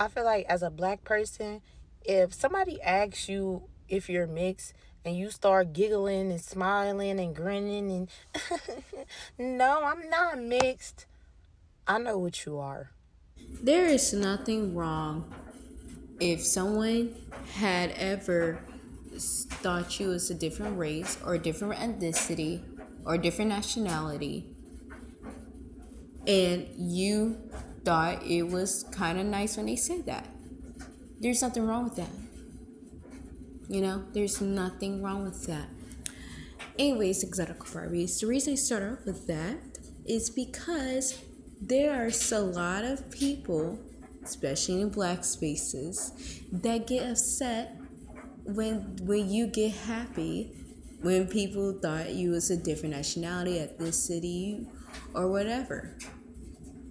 I feel like as a black person, if somebody asks you if you're mixed and you start giggling and smiling and grinning and no, I'm not mixed. I know what you are. There is nothing wrong if someone had ever thought you was a different race or a different ethnicity or a different nationality and you thought it was kind of nice when they said that. There's nothing wrong with that. There's nothing wrong with that. Anyways, Exotical Barbies, the reason I start off with that is because there are a lot of people, especially in black spaces, that get upset when you get happy, when people thought you was a different nationality, ethnicity, or whatever.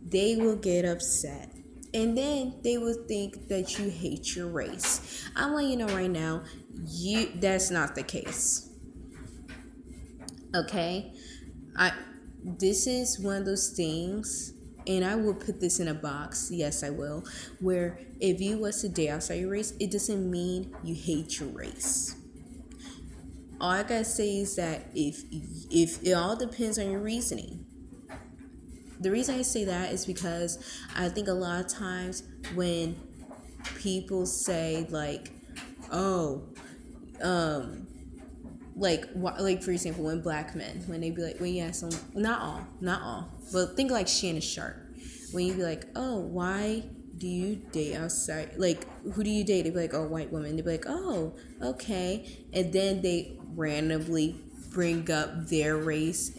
They will get upset. And then they will think that you hate your race. I'm letting you know right now, that's not the case. Okay? I This is one of those things, and I will put this in a box, yes I will, where if you was to date outside your race, it doesn't mean you hate your race. All I gotta say is that if it all depends on your reasoning. The reason I say that is because I think a lot of times when people say like, oh, like for example, when black men, when they be like, when you ask them, not all, but think like Shannon Sharp, when you be like, oh, why do you date outside? Like, who do you date? They be like, oh, white women. They be like, oh, okay, and then they randomly bring up their race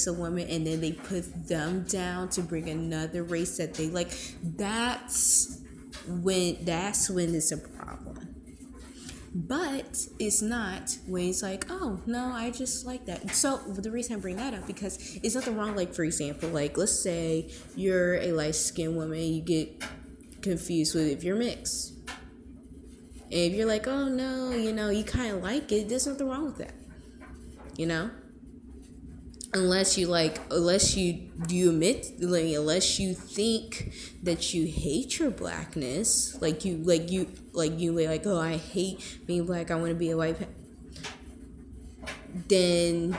of women, and then they put them down to bring another race that they like. That's when it's a problem. But it's not when it's like, oh, no, I just like that. So the reason I bring that up, because it's nothing wrong, like, for example, like, let's say you're a light-skinned woman, you get confused with if you're mixed. And if you're like, oh, no, you kind of like it, there's nothing wrong with that, you know? Unless you admit, like, unless you think that you hate your blackness, you like, oh, I hate being black, I want to be a white, then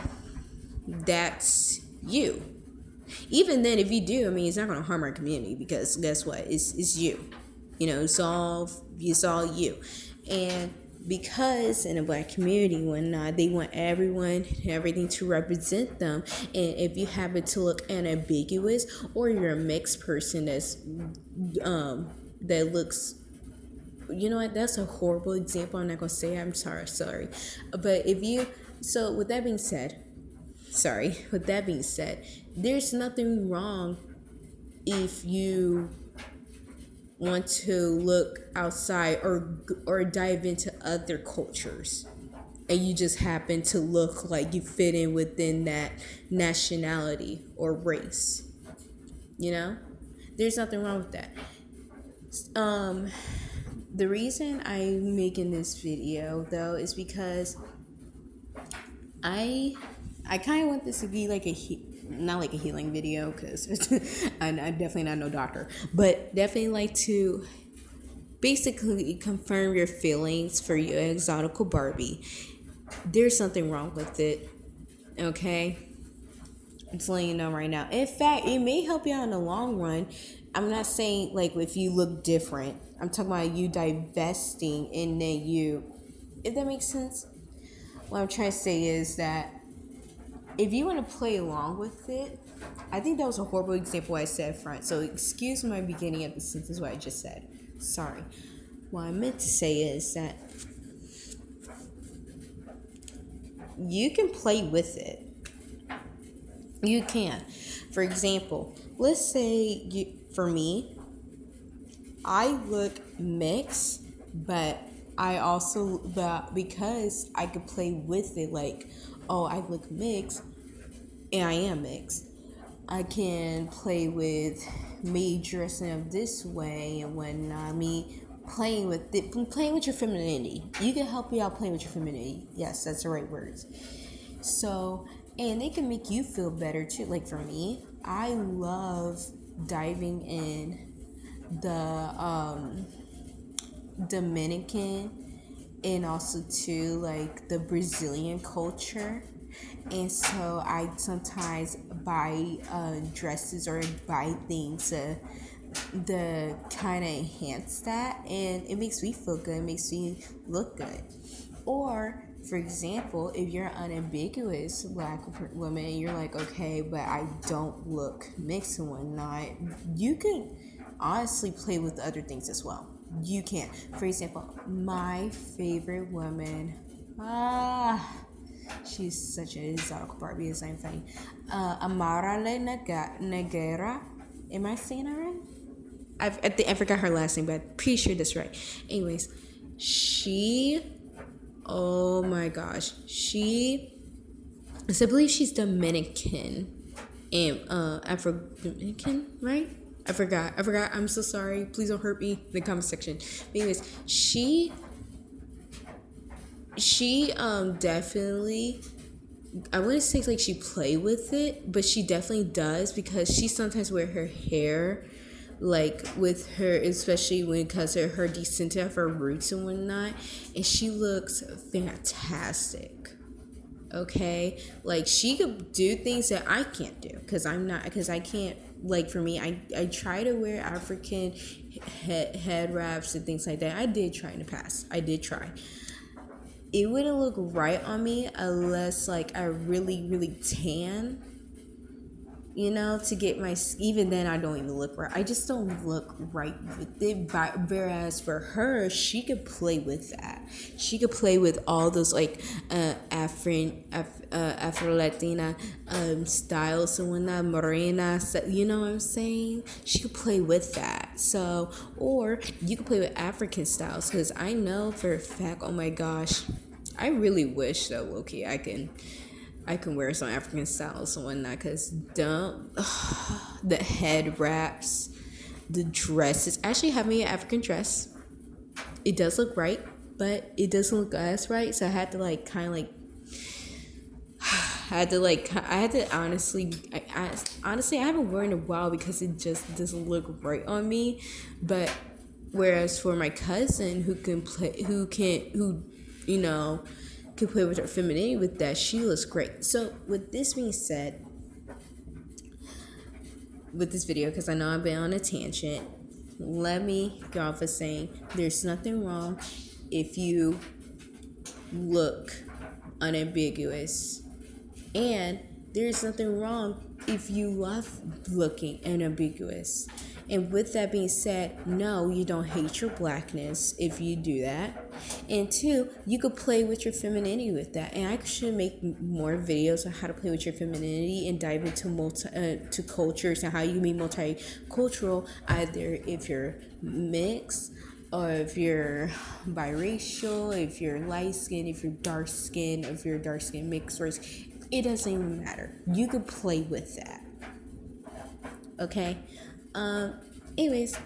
that's you. Even then, if you do, I mean, it's not going to harm our community, because guess what, it's you, it's all you. And because in a black community, whatnot, they want everyone and everything to represent them. And if you happen to look unambiguous, or you're a mixed person that looks, you know what, that's a horrible example, I'm not gonna say it. I'm sorry, but if you so with that being said, there's nothing wrong if you want to look outside or dive into other cultures, and you just happen to look like you fit in within that nationality or race. You know, there's nothing wrong with that. The reason I'm making this video though is because I kind of want this to be like not like a healing video, because I'm definitely not no doctor, but definitely like to basically confirm your feelings for your exotical Barbie. There's something wrong with it, okay? I'm just letting you know right now. In fact, it may help you out in the long run. I'm not saying like if you look different. I'm talking about you divesting and then you, if that makes sense. What I'm trying to say is that if you want to play along with it, I think that was a horrible example I said front. So excuse my beginning of the sentence what I just said. Sorry. What I meant to say is that you can play with it. You can. For example, let's say for me, I look mixed, but because I could play with it, like, oh, I look mixed, and I am mixed. I can play with me dressing up this way and whatnot. Me playing with your femininity. You can help you out playing with your femininity. Yes, that's the right words. So, and they can make you feel better too. Like for me, I love diving in the Dominican, and also too like the Brazilian culture. And so I sometimes buy dresses or buy things to kind of enhance that, and it makes me feel good, it makes me look good. Or for example, if you're an unambiguous black woman and you're like, okay, but I don't look mixed and whatnot, you can honestly play with other things as well. You can. For example, my favorite woman, she's such an exotical Barbie as I'm funny. Negera. Am I saying that right? I forgot her last name, but I'm pretty sure that's right. Anyways, she, oh my gosh, I believe she's Dominican and Afro Dominican, right? I forgot. I'm so sorry. Please don't hurt me in the comment section. But anyways, she definitely, I wouldn't say like she played with it, but she definitely does, because she sometimes wear her hair like with her, especially when because of her descent of her roots and whatnot, and she looks fantastic. Okay, like she could do things that I can't do because I can't, like for me, I try to wear African head wraps and things like that. I did try in the past. I did try. It wouldn't look right on me unless like I really tan, to get my, even then I don't even look right. I just don't look right with it. Whereas for her, she could play with that. She could play with all those like Afro Latina styles and whatnot, morena. You know what I'm saying? She could play with that. So, or you could play with African styles, because I know for a fact. Oh my gosh, I really wish though, Loki, I can wear some African styles and whatnot, because the head wraps, the dresses. I actually have me an African dress. It does look right, but it doesn't look as right. So I had to like kind of like, I had to honestly, honestly, I haven't worn it in a while because it just doesn't look right on me. But whereas for my cousin who can play, you know, can play with her femininity with that, she looks great. So with this being said, with this video, because I know I've been on a tangent, let me go off of saying there's nothing wrong if you look unambiguous, and there's nothing wrong if you love looking unambiguous. And with that being said, no, you don't hate your blackness if you do that. And two, you could play with your femininity with that. And I should make more videos on how to play with your femininity and dive into to cultures and how you can be multicultural, either if you're mixed, or if you're biracial, if you're light skinned, if you're dark skinned, if you're dark skinned mixed race. It doesn't even matter. You could play with that. Okay? Anyways,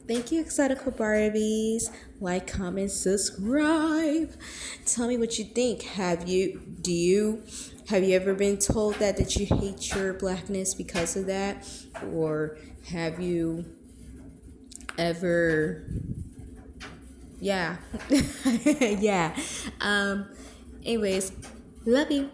thank you, Exotical Barbies. Like, comment, subscribe. Tell me what you think. Have you ever been told that you hate your blackness because of that? Or have you ever, yeah. Yeah. Anyways, love you.